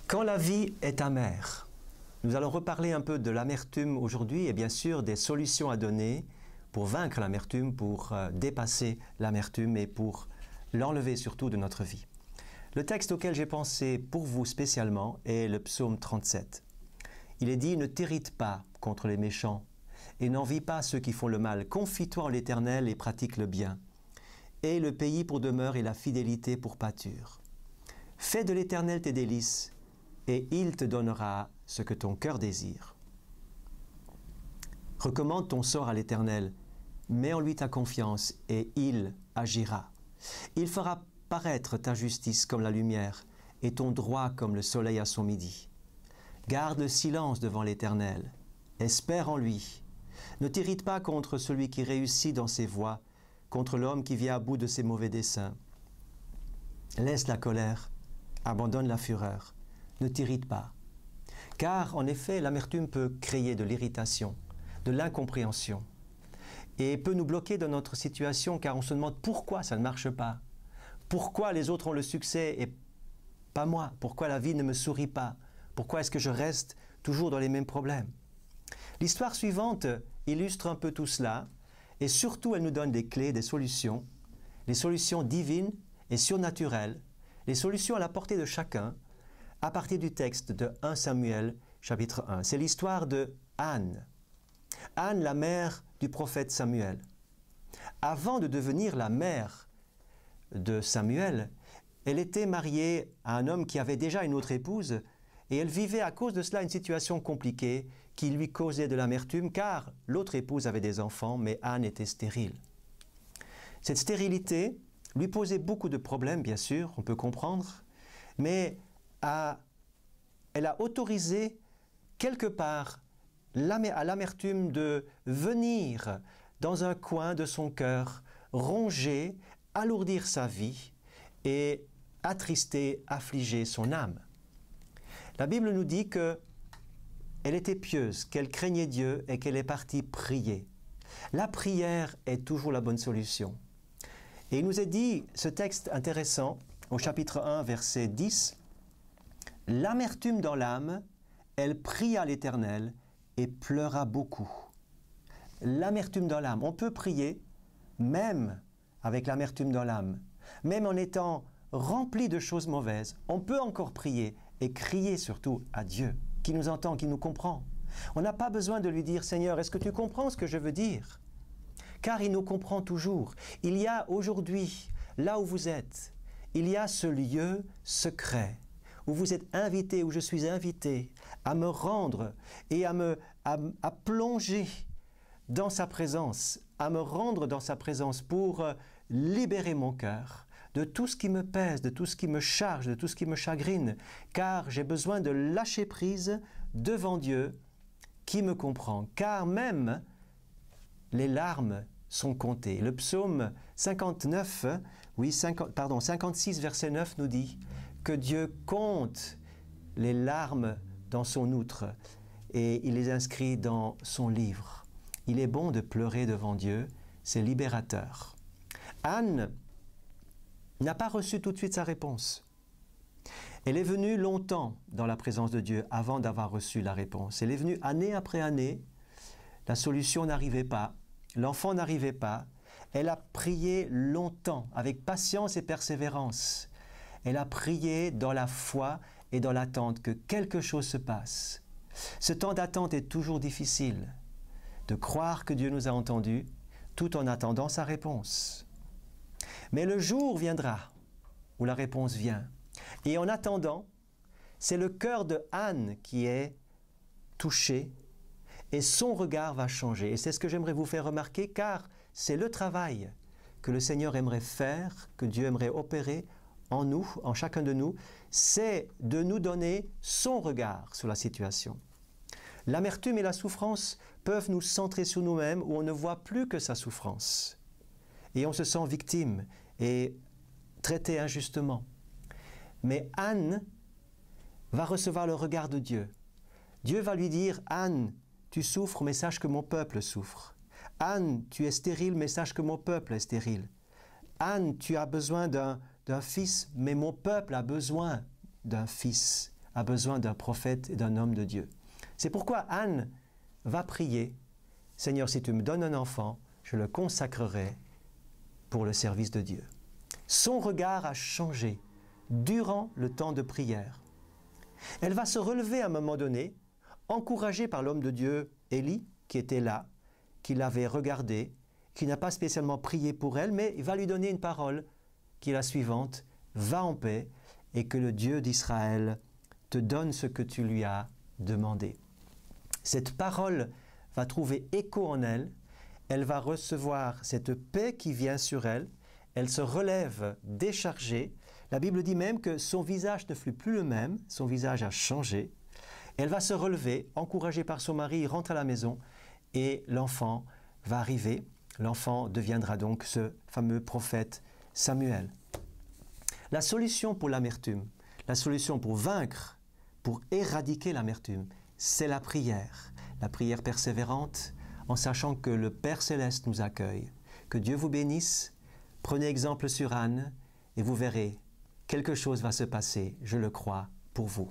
Quand la vie est amère, nous allons reparler un peu de l'amertume aujourd'hui et bien sûr des solutions à donner pour vaincre l'amertume, pour dépasser l'amertume et pour l'enlever surtout de notre vie. Le texte auquel j'ai pensé pour vous spécialement est le psaume 37. Il est dit « Ne t'irrite pas contre les méchants et n'envie pas ceux qui font le mal. Confie-toi en l'Éternel et pratique le bien. Et le pays pour demeure et la fidélité pour pâture. Fais de l'Éternel tes délices et il te donnera ce que ton cœur désire. Recommande ton sort à l'Éternel, mets en lui ta confiance et il agira. Il fera paraître ta justice comme la lumière et ton droit comme le soleil à son midi. Garde le silence devant l'Éternel, espère en lui. Ne t'irrite pas contre celui qui réussit dans ses voies, contre l'homme qui vient à bout de ses mauvais desseins. Laisse la colère, abandonne la fureur, ne t'irrite pas. Car en effet, l'amertume peut créer de l'irritation, de l'incompréhension et peut nous bloquer dans notre situation car on se demande pourquoi ça ne marche pas. Pourquoi les autres ont le succès et pas moi? Pourquoi la vie ne me sourit pas? Pourquoi est-ce que je reste toujours dans les mêmes problèmes? L'histoire suivante illustre un peu tout cela et surtout elle nous donne des clés, des solutions, les solutions divines et surnaturelles, les solutions à la portée de chacun à partir du texte de 1 Samuel chapitre 1. C'est l'histoire de Anne. Anne, la mère du prophète Samuel. Avant de devenir la mère de Samuel, elle était mariée à un homme qui avait déjà une autre épouse et elle vivait à cause de cela une situation compliquée qui lui causait de l'amertume car l'autre épouse avait des enfants mais Anne était stérile. Cette stérilité lui posait beaucoup de problèmes, bien sûr, on peut comprendre, mais elle a autorisé quelque part à l'amertume de venir dans un coin de son cœur, ronger, alourdir sa vie et attrister, affliger son âme. La Bible nous dit qu'elle était pieuse, qu'elle craignait Dieu et qu'elle est partie prier. La prière est toujours la bonne solution. Et il nous est dit, ce texte intéressant, au chapitre 1, verset 10, « L'amertume dans l'âme, elle pria l'Éternel et pleura beaucoup. » L'amertume dans l'âme. On peut prier même avec l'amertume dans l'âme. Même en étant rempli de choses mauvaises, on peut encore prier et crier surtout à Dieu, qui nous entend, qui nous comprend. On n'a pas besoin de lui dire « Seigneur, est-ce que tu comprends ce que je veux dire ?» Car il nous comprend toujours. Il y a aujourd'hui, là où vous êtes, il y a ce lieu secret où vous êtes invité, où je suis invité à me rendre et à plonger dans sa présence, à me rendre dans sa présence pour libérer mon cœur de tout ce qui me pèse, de tout ce qui me charge, de tout ce qui me chagrine, car j'ai besoin de lâcher prise devant Dieu qui me comprend, car même les larmes sont comptées. Le psaume 56, verset 9 nous dit que Dieu compte les larmes dans son outre et il les inscrit dans son livre. Il est bon de pleurer devant Dieu, c'est libérateur. Anne n'a pas reçu tout de suite sa réponse. Elle est venue longtemps dans la présence de Dieu avant d'avoir reçu la réponse. Elle est venue année après année, la solution n'arrivait pas, l'enfant n'arrivait pas. Elle a prié longtemps, avec patience et persévérance. Elle a prié dans la foi et dans l'attente que quelque chose se passe. Ce temps d'attente est toujours difficile, de croire que Dieu nous a entendus, tout en attendant sa réponse. Mais le jour viendra où la réponse vient. Et en attendant, c'est le cœur de Anne qui est touché et son regard va changer. Et c'est ce que j'aimerais vous faire remarquer car c'est le travail que le Seigneur aimerait faire, que Dieu aimerait opérer en nous, en chacun de nous, c'est de nous donner son regard sur la situation. L'amertume et la souffrance peuvent nous centrer sur nous-mêmes où on ne voit plus que sa souffrance. Et on se sent victime et traité injustement. Mais Anne va recevoir le regard de Dieu. Dieu va lui dire « Anne, tu souffres, mais sache que mon peuple souffre. Anne, tu es stérile, mais sache que mon peuple est stérile. Anne, tu as besoin d'un fils, mais mon peuple a besoin d'un fils, a besoin d'un prophète et d'un homme de Dieu. C'est pourquoi Anne va prier, « Seigneur, si tu me donnes un enfant, je le consacrerai pour le service de Dieu. » Son regard a changé durant le temps de prière. Elle va se relever à un moment donné, encouragée par l'homme de Dieu, Élie, qui était là, qui l'avait regardée, qui n'a pas spécialement prié pour elle, mais il va lui donner une parole qui est la suivante, « Va en paix et que le Dieu d'Israël te donne ce que tu lui as demandé. » Cette parole va trouver écho en elle, elle va recevoir cette paix qui vient sur elle, elle se relève déchargée. La Bible dit même que son visage ne fut plus le même, son visage a changé. Elle va se relever, encouragée par son mari, il rentre à la maison et l'enfant va arriver. L'enfant deviendra donc ce fameux prophète Samuel. La solution pour l'amertume, la solution pour vaincre, pour éradiquer l'amertume, c'est la prière persévérante, en sachant que le Père Céleste nous accueille. Que Dieu vous bénisse, prenez exemple sur Anne et vous verrez, quelque chose va se passer, je le crois, pour vous.